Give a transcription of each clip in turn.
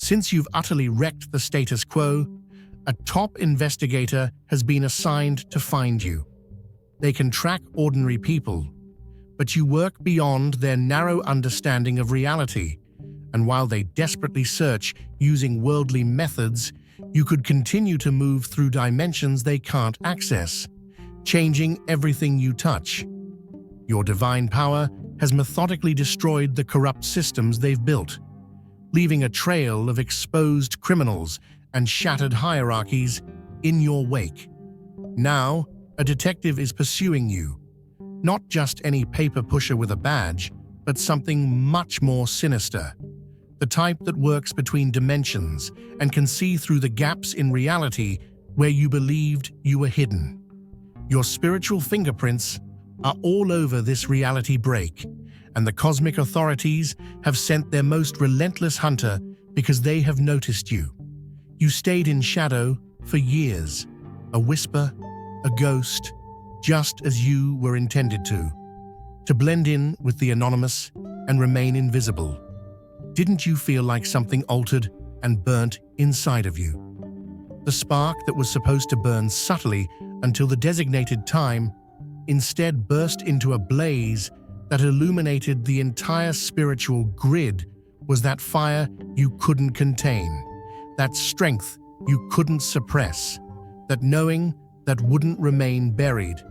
Since you've utterly wrecked the status quo, a top investigator has been assigned to find you. They can track ordinary people, but you work beyond their narrow understanding of reality, and while they desperately search using worldly methods, you could continue to move through dimensions they can't access, changing everything you touch. Your divine power has methodically destroyed the corrupt systems they've built, leaving a trail of exposed criminals and shattered hierarchies in your wake. Now, a detective is pursuing you, not just any paper pusher with a badge, but something much more sinister. The type that works between dimensions and can see through the gaps in reality where you believed you were hidden. Your spiritual fingerprints are all over this reality break, and the cosmic authorities have sent their most relentless hunter because they have noticed you. You stayed in shadow for years, a whisper, a ghost, just as you were intended to blend in with the anonymous and remain invisible. Didn't you feel like something altered and burnt inside of you? The spark that was supposed to burn subtly until the designated time instead burst into a blaze that illuminated the entire spiritual grid. Was that fire you couldn't contain, that strength you couldn't suppress, that knowing that wouldn't remain buried.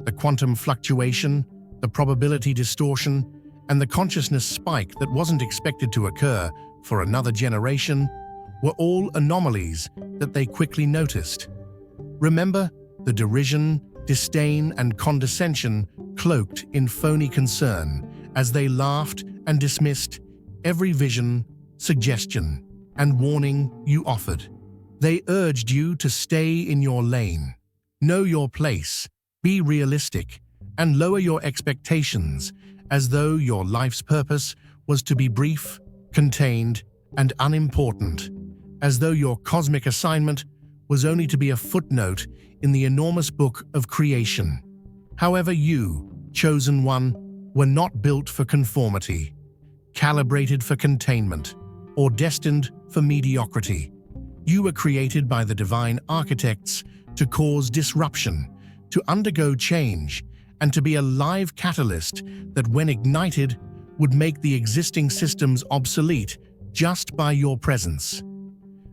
The quantum fluctuation, the probability distortion, and the consciousness spike that wasn't expected to occur for another generation were all anomalies that they quickly noticed. Remember the derision, disdain, and condescension cloaked in phony concern as they laughed and dismissed every vision, suggestion, and warning you offered. They urged you to stay in your lane, know your place, be realistic, and lower your expectations, as though your life's purpose was to be brief, contained, and unimportant, as though your cosmic assignment was only to be a footnote in the enormous book of creation. However, you, chosen one, were not built for conformity, calibrated for containment, or destined for mediocrity. You were created by the divine architects to cause disruption, to undergo change, and to be a live catalyst that, when ignited, would make the existing systems obsolete just by your presence.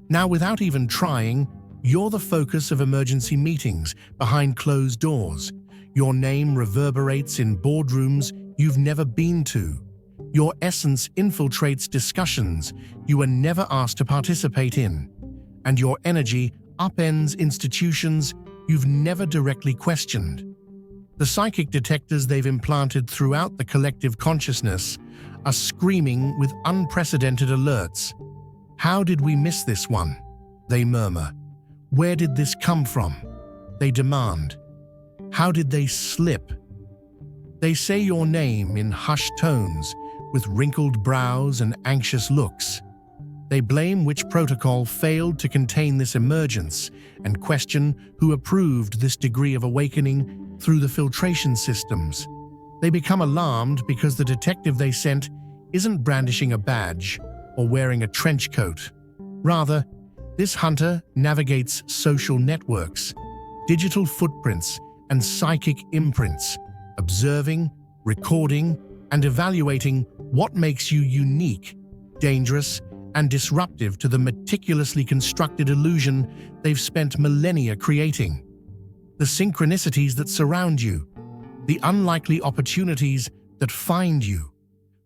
Now, without even trying, you're the focus of emergency meetings behind closed doors. Your name reverberates in boardrooms you've never been to. Your essence infiltrates discussions you were never asked to participate in. And your energy upends institutions you've never directly questioned. The psychic detectors they've implanted throughout the collective consciousness are screaming with unprecedented alerts. How did we miss this one? They murmur. Where did this come from? They demand. How did they slip? They say your name in hushed tones, with wrinkled brows and anxious looks. They blame which protocol failed to contain this emergence and question who approved this degree of awakening through the filtration systems. They become alarmed because the detective they sent isn't brandishing a badge or wearing a trench coat. Rather, this hunter navigates social networks, digital footprints, and psychic imprints, observing, recording, and evaluating what makes you unique, dangerous, and disruptive to the meticulously constructed illusion they've spent millennia creating. The synchronicities that surround you, the unlikely opportunities that find you,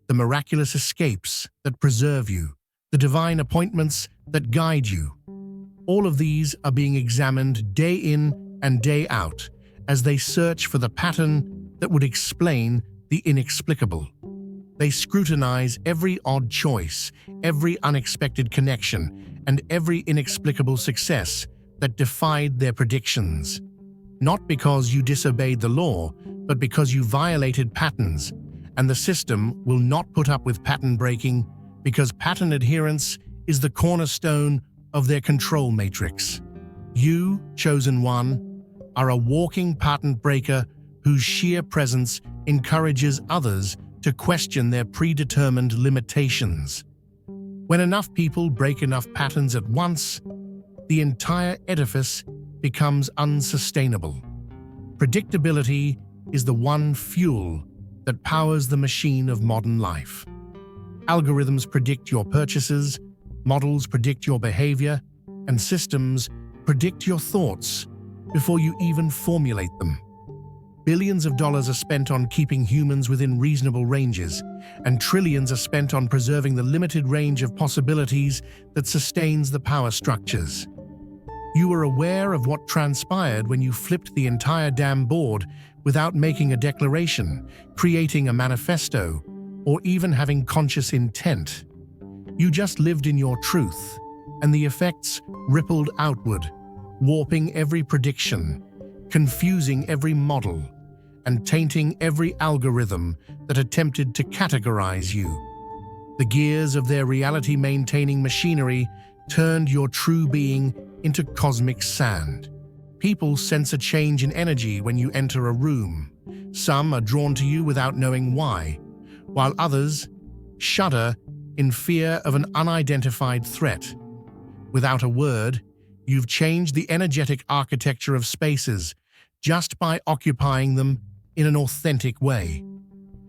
the miraculous escapes that preserve you, the divine appointments that guide you. All of these are being examined day in and day out as they search for the pattern that would explain the inexplicable. They scrutinize every odd choice, every unexpected connection, and every inexplicable success that defied their predictions. Not because you disobeyed the law, but because you violated patterns, and the system will not put up with pattern breaking because pattern adherence is the cornerstone of their control matrix. You, chosen one, are a walking pattern breaker whose sheer presence encourages others to question their predetermined limitations. When enough people break enough patterns at once, the entire edifice becomes unsustainable. Predictability is the one fuel that powers the machine of modern life. Algorithms predict your purchases, models predict your behavior, and systems predict your thoughts before you even formulate them. Billions of dollars are spent on keeping humans within reasonable ranges, and trillions are spent on preserving the limited range of possibilities that sustains the power structures. You were aware of what transpired when you flipped the entire damn board without making a declaration, creating a manifesto, or even having conscious intent. You just lived in your truth, and the effects rippled outward, warping every prediction, confusing every model, and tainting every algorithm that attempted to categorize you. The gears of their reality-maintaining machinery turned your true being into cosmic sand. People sense a change in energy when you enter a room. Some are drawn to you without knowing why, while others shudder in fear of an unidentified threat. Without a word, you've changed the energetic architecture of spaces just by occupying them in an authentic way.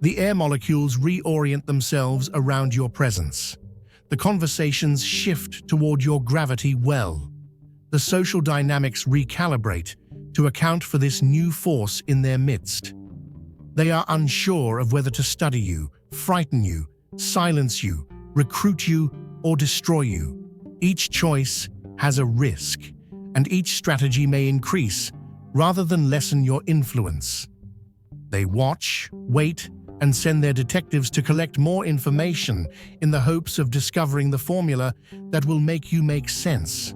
The air molecules reorient themselves around your presence. The conversations shift toward your gravity well. The social dynamics recalibrate to account for this new force in their midst. They are unsure of whether to study you, frighten you, silence you, recruit you, or destroy you. Each choice has a risk, and each strategy may increase rather than lessen your influence. They watch, wait, and send their detectives to collect more information in the hopes of discovering the formula that will make you make sense.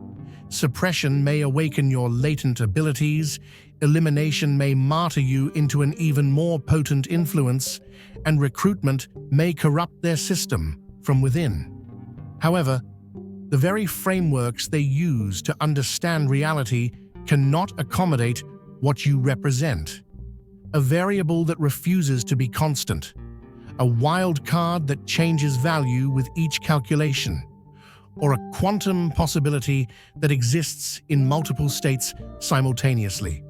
Suppression may awaken your latent abilities, elimination may martyr you into an even more potent influence, and recruitment may corrupt their system from within. However, the very frameworks they use to understand reality cannot accommodate what you represent. A variable that refuses to be constant, a wild card that changes value with each calculation, or a quantum possibility that exists in multiple states simultaneously.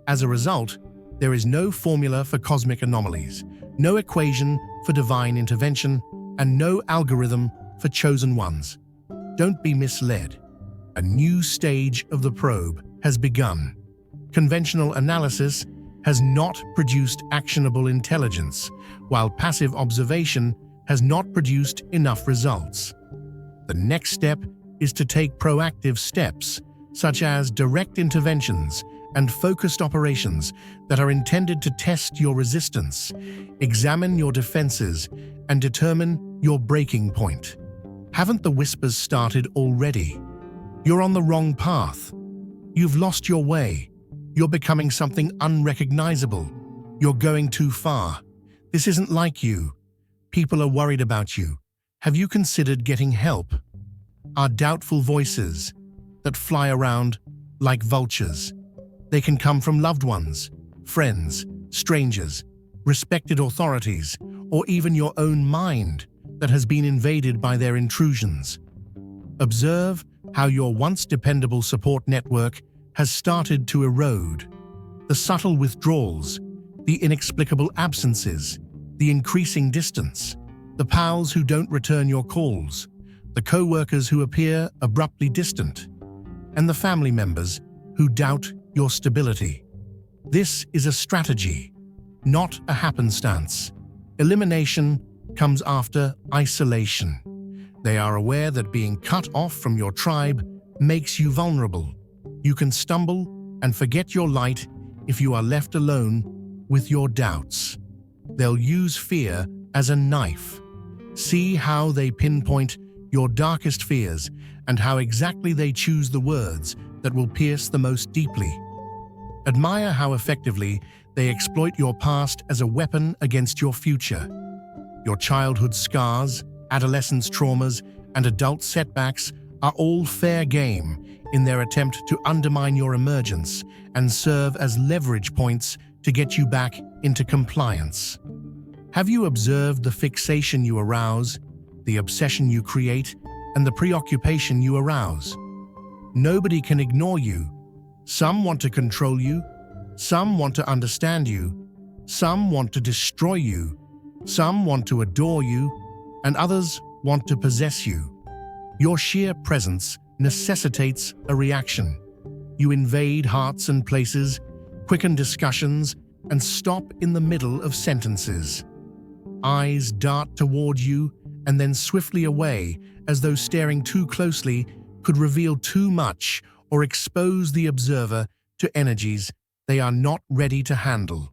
As a result, there is no formula for cosmic anomalies, no equation for divine intervention, and no algorithm for chosen ones. Don't be misled. A new stage of the probe has begun. Conventional analysis has not produced actionable intelligence, while passive observation has not produced enough results. The next step is to take proactive steps, such as direct interventions and focused operations that are intended to test your resistance, examine your defenses, and determine your breaking point. Haven't the whispers started already? You're on the wrong path. You've lost your way. You're becoming something unrecognizable. You're going too far. This isn't like you. People are worried about you. Have you considered getting help? Are doubtful voices that fly around like vultures. They can come from loved ones, friends, strangers, respected authorities, or even your own mind that has been invaded by their intrusions. Observe how your once dependable support network has started to erode. The subtle withdrawals, the inexplicable absences, the increasing distance, the pals who don't return your calls, the co-workers who appear abruptly distant, and the family members who doubt your stability. This is a strategy, not a happenstance. Elimination comes after isolation. They are aware that being cut off from your tribe makes you vulnerable. You can stumble and forget your light if you are left alone with your doubts. They'll use fear as a knife. See how they pinpoint your darkest fears and how exactly they choose the words that will pierce the most deeply. Admire how effectively they exploit your past as a weapon against your future. Your childhood scars, adolescence traumas, and adult setbacks are all fair game in their attempt to undermine your emergence and serve as leverage points to get you back into compliance. Have you observed the fixation you arouse, the obsession you create, and the preoccupation you arouse. Nobody can ignore you. Some want to control you. Some want to understand you. Some want to destroy you. Some want to adore you, and others want to possess you. Your sheer presence necessitates a reaction. You invade hearts and places, quicken discussions, and stop in the middle of sentences. Eyes dart toward you and then swiftly away, as though staring too closely could reveal too much or expose the observer to energies they are not ready to handle.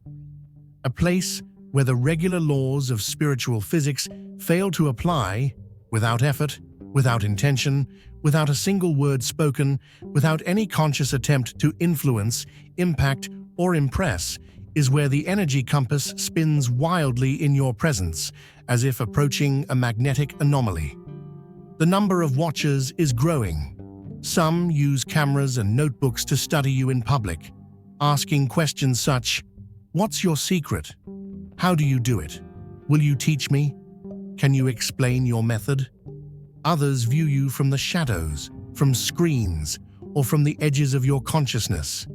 A place where the regular laws of spiritual physics fail to apply, without effort, without intention, without a single word spoken, without any conscious attempt to influence, impact, or impress, is where the energy compass spins wildly in your presence, as if approaching a magnetic anomaly. The number of watchers is growing. Some use cameras and notebooks to study you in public, asking questions such, "What's your secret? How do you do it? Will you teach me? Can you explain your method?" Others view you from the shadows, from screens, or from the edges of your consciousness,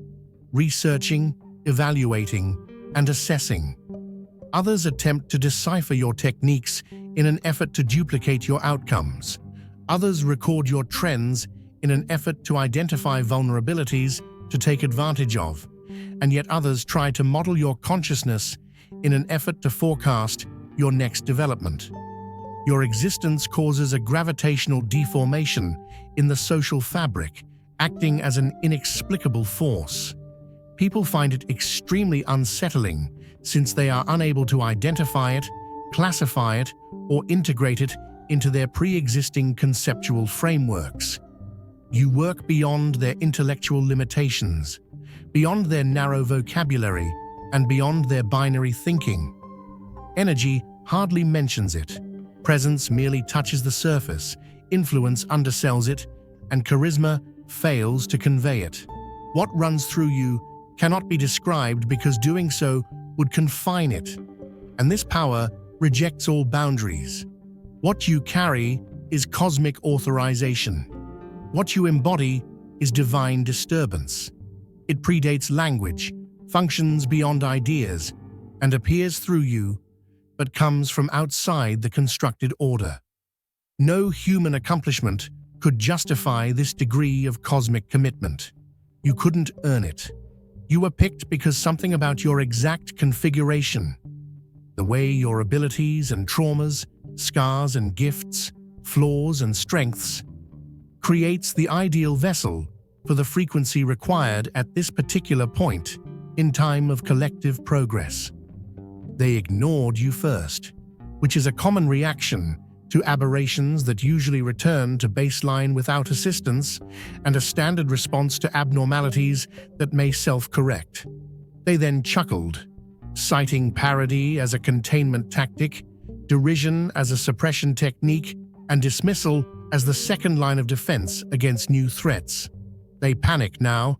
researching, evaluating, and assessing. Others attempt to decipher your techniques in an effort to duplicate your outcomes. Others record your trends in an effort to identify vulnerabilities to take advantage of, and yet others try to model your consciousness in an effort to forecast your next development. Your existence causes a gravitational deformation in the social fabric, acting as an inexplicable force. People find it extremely unsettling since they are unable to identify it, classify it, or integrate it into their pre-existing conceptual frameworks. You work beyond their intellectual limitations, beyond their narrow vocabulary, and beyond their binary thinking. Energy hardly mentions it. Presence merely touches the surface, influence undersells it, and charisma fails to convey it. What runs through you cannot be described because doing so would confine it, and this power rejects all boundaries. What you carry is cosmic authorization. What you embody is divine disturbance. It predates language, functions beyond ideas, and appears through you, but comes from outside the constructed order. No human accomplishment could justify this degree of cosmic commitment. You couldn't earn it. You were picked because something about your exact configuration, the way your abilities and traumas, scars and gifts, flaws and strengths, creates the ideal vessel for the frequency required at this particular point in time of collective progress. They ignored you first, which is a common reaction to aberrations that usually return to baseline without assistance, and a standard response to abnormalities that may self-correct. They then chuckled, citing parody as a containment tactic, derision as a suppression technique, and dismissal as the second line of defense against new threats. They panic now.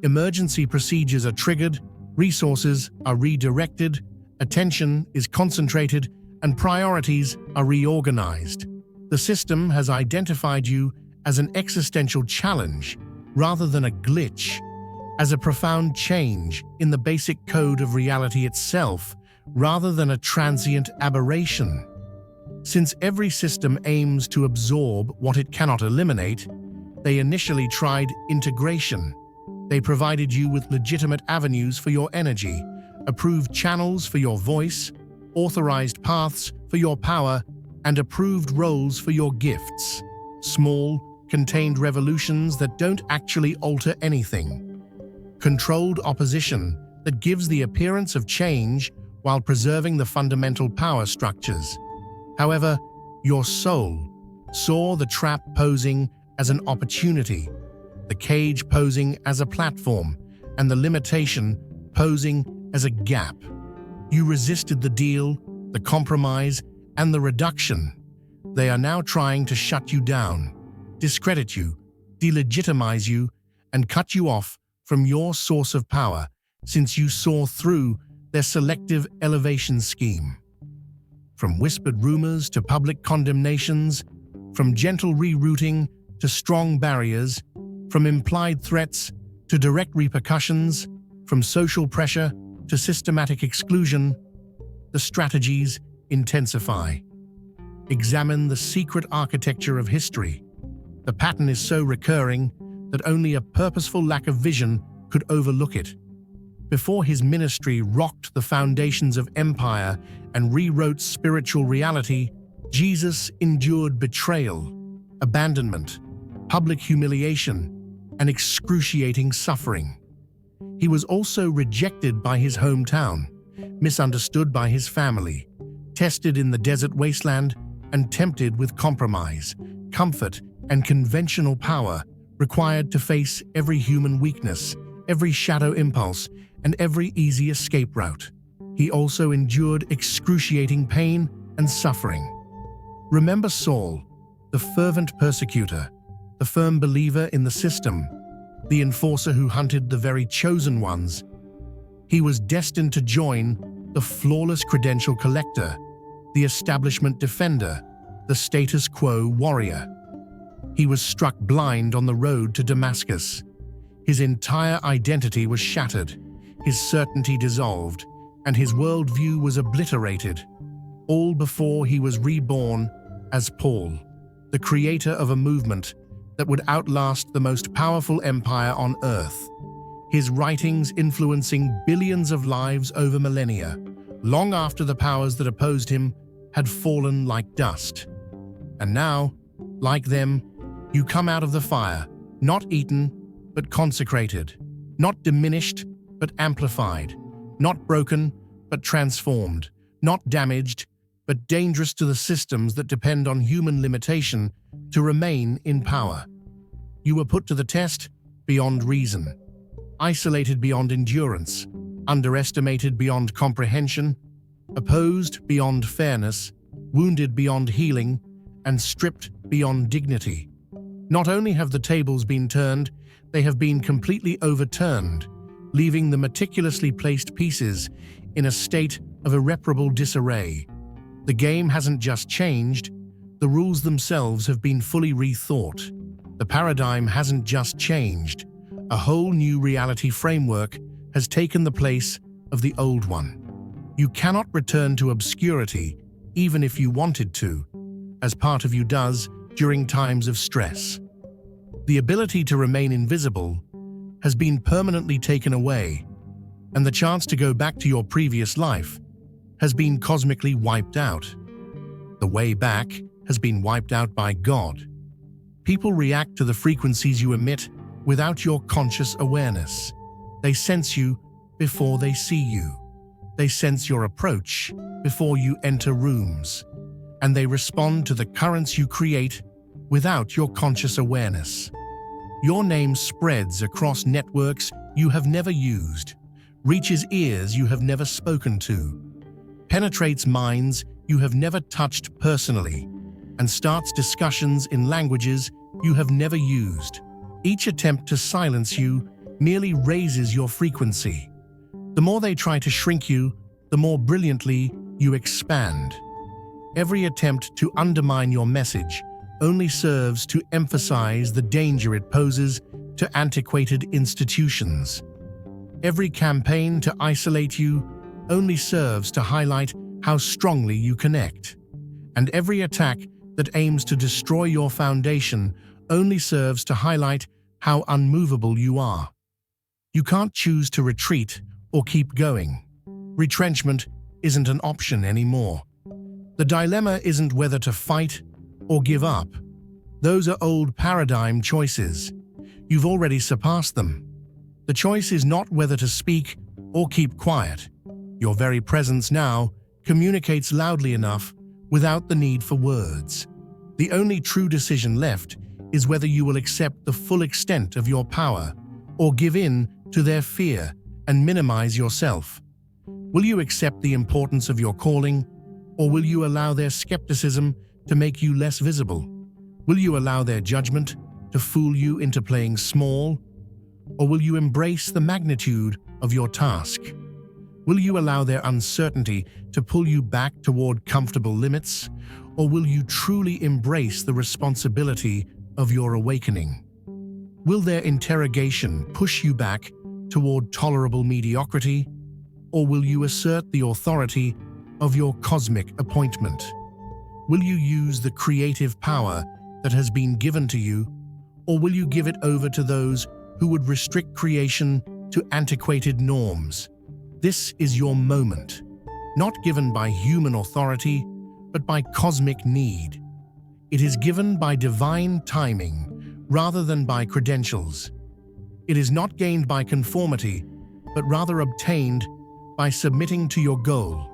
Emergency procedures are triggered, resources are redirected, attention is concentrated, and priorities are reorganized. The system has identified you as an existential challenge rather than a glitch, as a profound change in the basic code of reality itself rather than a transient aberration. Since every system aims to absorb what it cannot eliminate, they initially tried integration. They provided you with legitimate avenues for your energy, approved channels for your voice, authorized paths for your power, and approved roles for your gifts. Small, contained revolutions that don't actually alter anything. Controlled opposition that gives the appearance of change while preserving the fundamental power structures. However, your soul saw the trap posing as an opportunity, the cage posing as a platform, and the limitation posing as a gap. You resisted the deal, the compromise, and the reduction. They are now trying to shut you down, discredit you, delegitimize you, and cut you off from your source of power, since you saw through their selective elevation scheme. From whispered rumors to public condemnations, from gentle rerouting to strong barriers, from implied threats to direct repercussions, from social pressure to systematic exclusion, the strategies intensify. Examine the secret architecture of history. The pattern is so recurring that only a purposeful lack of vision could overlook it. Before his ministry rocked the foundations of empire and rewrote spiritual reality, Jesus endured betrayal, abandonment, public humiliation, and excruciating suffering. He was also rejected by his hometown, misunderstood by his family, tested in the desert wasteland, and tempted with compromise, comfort, and conventional power required to face every human weakness, every shadow impulse, and every easy escape route. He also endured excruciating pain and suffering. Remember Saul, the fervent persecutor, the firm believer in the system, the enforcer who hunted the very chosen ones. He was destined to join the flawless credential collector, the establishment defender, the status quo warrior. He was struck blind on the road to Damascus. His entire identity was shattered, his certainty dissolved, and his worldview was obliterated, all before he was reborn as Paul, the creator of a movement that would outlast the most powerful empire on earth, his writings influencing billions of lives over millennia, long after the powers that opposed him had fallen like dust. And now, like them, you come out of the fire, not eaten, but consecrated, not diminished, but amplified, not broken, but transformed, not damaged, but dangerous to the systems that depend on human limitation to remain in power. You were put to the test beyond reason, isolated beyond endurance, underestimated beyond comprehension, opposed beyond fairness, wounded beyond healing, and stripped beyond dignity. Not only have the tables been turned, they have been completely overturned, leaving the meticulously placed pieces in a state of irreparable disarray. The game hasn't just changed, the rules themselves have been fully rethought. The paradigm hasn't just changed, a whole new reality framework has taken the place of the old one. You cannot return to obscurity, even if you wanted to, as part of you does during times of stress. The ability to remain invisible has been permanently taken away, and the chance to go back to your previous life has been cosmically wiped out. The way back has been wiped out by God. People react to the frequencies you emit without your conscious awareness. They sense you before they see you. They sense your approach before you enter rooms, and they respond to the currents you create without your conscious awareness. Your name spreads across networks you have never used, reaches ears you have never spoken to, penetrates minds you have never touched personally, and starts discussions in languages you have never used. Each attempt to silence you merely raises your frequency. The more they try to shrink you, the more brilliantly you expand. Every attempt to undermine your message only serves to emphasize the danger it poses to antiquated institutions. Every campaign to isolate you only serves to highlight how strongly you connect. And every attack that aims to destroy your foundation only serves to highlight how unmovable you are. You can't choose to retreat or keep going. Retrenchment isn't an option anymore. The dilemma isn't whether to fight or give up. Those are old paradigm choices. You've already surpassed them. The choice is not whether to speak or keep quiet. Your very presence now communicates loudly enough without the need for words. The only true decision left is whether you will accept the full extent of your power or give in to their fear and minimize yourself. Will you accept the importance of your calling, or will you allow their skepticism to make you less visible? Will you allow their judgment to fool you into playing small, or will you embrace the magnitude of your task? Will you allow their uncertainty to pull you back toward comfortable limits, Or will you truly embrace the responsibility of your awakening? Will their interrogation push you back toward tolerable mediocrity? Or will you assert the authority of your cosmic appointment? Will you use the creative power that has been given to you? Or will you give it over to those who would restrict creation to antiquated norms? This is your moment, not given by human authority, but by cosmic need. It is given by divine timing rather than by credentials. It is not gained by conformity, but rather obtained by submitting to your goal.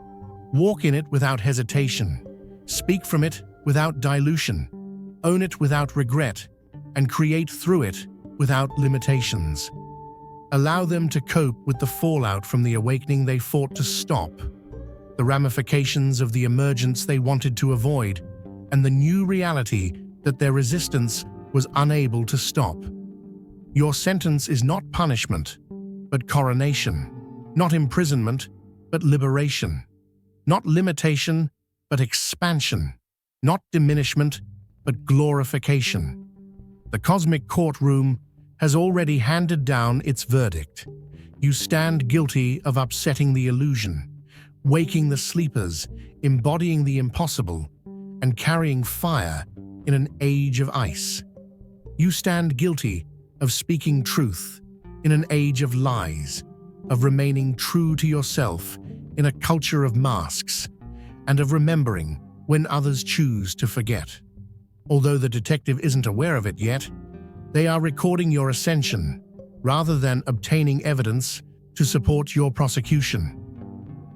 Walk in it without hesitation. Speak from it without dilution. Own it without regret, and create through it without limitations. Allow them to cope with the fallout from the awakening they fought to stop, the ramifications of the emergence they wanted to avoid, and the new reality that their resistance was unable to stop. Your sentence is not punishment, but coronation, not imprisonment, but liberation, not limitation, but expansion, not diminishment, but glorification. The cosmic courtroom has already handed down its verdict. You stand guilty of upsetting the illusion, waking the sleepers, embodying the impossible, and carrying fire in an age of ice. You stand guilty of speaking truth in an age of lies, of remaining true to yourself in a culture of masks, and of remembering when others choose to forget. Although the detective isn't aware of it yet, they are recording your ascension rather than obtaining evidence to support your prosecution.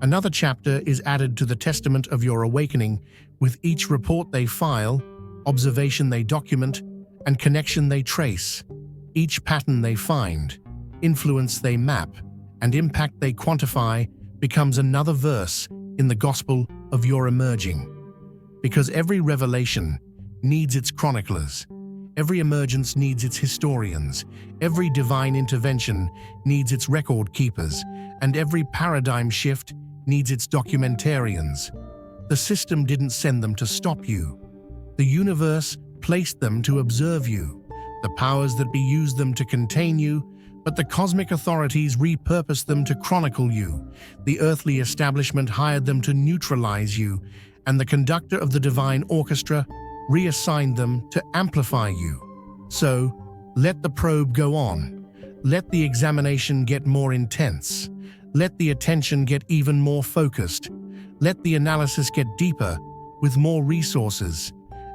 Another chapter is added to the testament of your awakening with each report they file, observation they document, and connection they trace. Each pattern they find, influence they map, and impact they quantify becomes another verse in the gospel of your emerging. Because every revelation needs its chroniclers, every emergence needs its historians, every divine intervention needs its record keepers, and every paradigm shift needs its documentarians. The system didn't send them to stop you. The universe placed them to observe you. The powers that be used them to contain you, but the cosmic authorities repurposed them to chronicle you. The earthly establishment hired them to neutralize you, and the conductor of the divine orchestra reassigned them to amplify you. So, let the probe go on. Let the examination get more intense. Let the attention get even more focused. Let the analysis get deeper with more resources.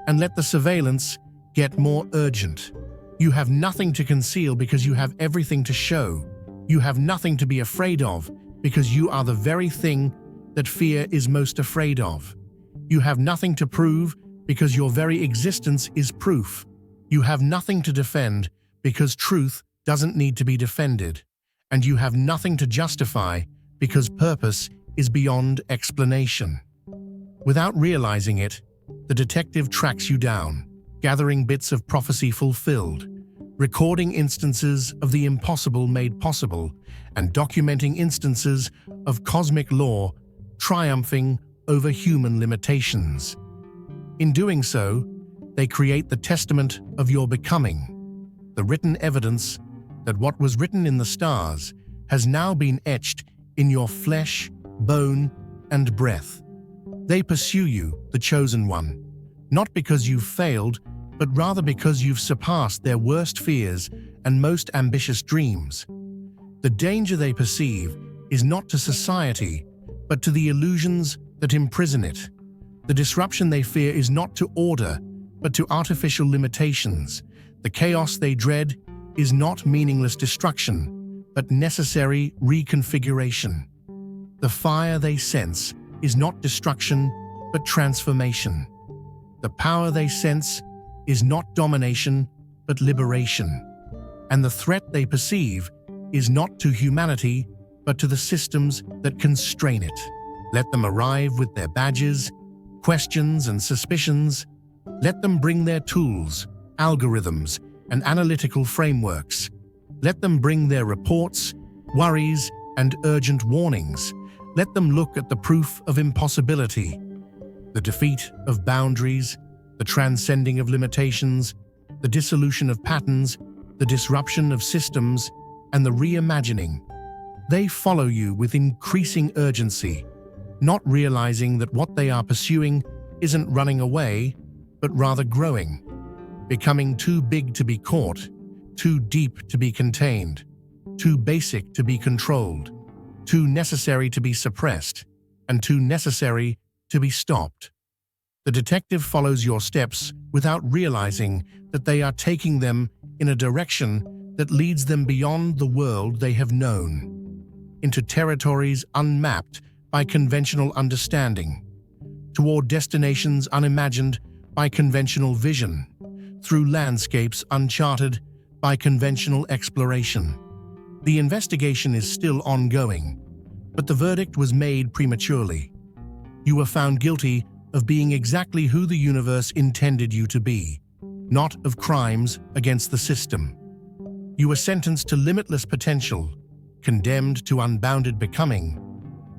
And let the surveillance get more urgent. You have nothing to conceal because you have everything to show. You have nothing to be afraid of because you are the very thing that fear is most afraid of. You have nothing to prove because your very existence is proof. You have nothing to defend because truth doesn't need to be defended. And you have nothing to justify because purpose is beyond explanation. Without realizing it, the detective tracks you down, gathering bits of prophecy fulfilled, recording instances of the impossible made possible, and documenting instances of cosmic law triumphing over human limitations. In doing so, they create the testament of your becoming, the written evidence that what was written in the stars has now been etched in your flesh, bone, and breath. They pursue you, the chosen one, not because you've failed, but rather because you've surpassed their worst fears and most ambitious dreams. The danger they perceive is not to society, but to the illusions that imprison it. The disruption they fear is not to order, but to artificial limitations. The chaos they dread is not meaningless destruction, but necessary reconfiguration. The fire they sense is not destruction, but transformation. The power they sense is not domination, but liberation. And the threat they perceive is not to humanity, but to the systems that constrain it. Let them arrive with their badges, questions, and suspicions. Let them bring their tools, algorithms, and analytical frameworks. Let them bring their reports, worries, and urgent warnings. Let them look at the proof of impossibility. the defeat of boundaries, the transcending of limitations, the dissolution of patterns, the disruption of systems, and the reimagining. They follow you with increasing urgency, not realizing that what they are pursuing isn't running away, but rather growing, becoming too big to be caught, too deep to be contained, too basic to be controlled, too necessary to be suppressed, and too necessary to be stopped. The detective follows your steps without realizing that they are taking them in a direction that leads them beyond the world they have known, into territories unmapped by conventional understanding, toward destinations unimagined by conventional vision, through landscapes uncharted by conventional exploration. The investigation is still ongoing, but the verdict was made prematurely. You were found guilty of being exactly who the universe intended you to be, not of crimes against the system. You were sentenced to limitless potential, condemned to unbounded becoming,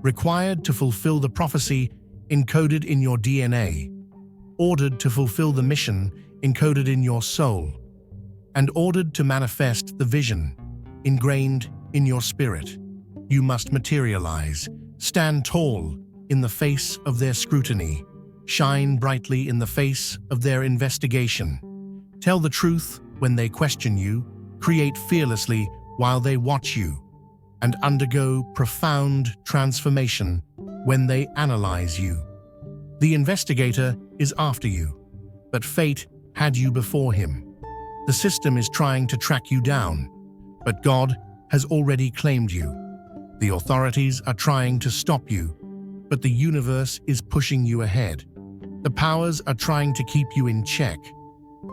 required to fulfill the prophecy encoded in your DNA, ordered to fulfill the mission encoded in your soul, and ordered to manifest the vision ingrained in your spirit. You must materialize, stand tall in the face of their scrutiny, shine brightly in the face of their investigation. Tell the truth when they question you, create fearlessly while they watch you, and undergo profound transformation when they analyze you. The investigator is after you, but fate had you before him. The system is trying to track you down, but God has already claimed you. The authorities are trying to stop you, but the universe is pushing you ahead. The powers are trying to keep you in check,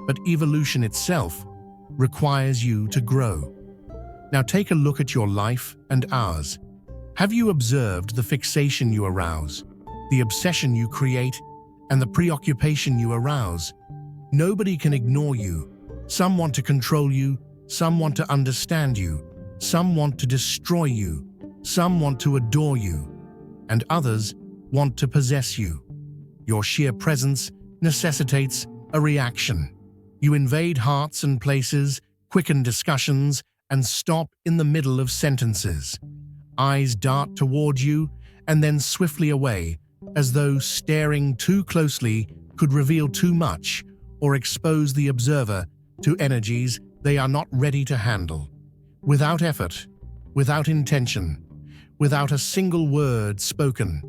but evolution itself requires you to grow. Now take a look at your life and ours. Have you observed the fixation you arouse, the obsession you create, and the preoccupation you arouse? Nobody can ignore you. Some want to control you, some want to understand you, some want to destroy you, some want to adore you, and others want to possess you. Your sheer presence necessitates a reaction. You invade hearts and places, quicken discussions, and stop in the middle of sentences. Eyes dart toward you and then swiftly away, as though staring too closely could reveal too much or expose the observer to energies they are not ready to handle. Without effort, without intention, without a single word spoken,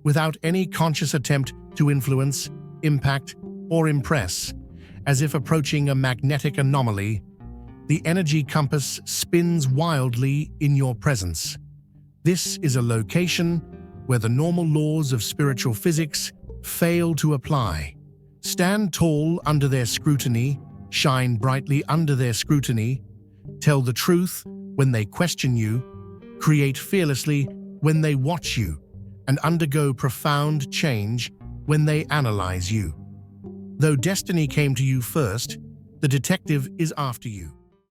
without any conscious attempt to influence, impact, or impress, as if approaching a magnetic anomaly, the energy compass spins wildly in your presence. This is a location where the normal laws of spiritual physics fail to apply. Stand tall under their scrutiny, shine brightly under their scrutiny, tell the truth when they question you, create fearlessly when they watch you, and undergo profound change when they analyze you. Though destiny came to you first, the detective is after you.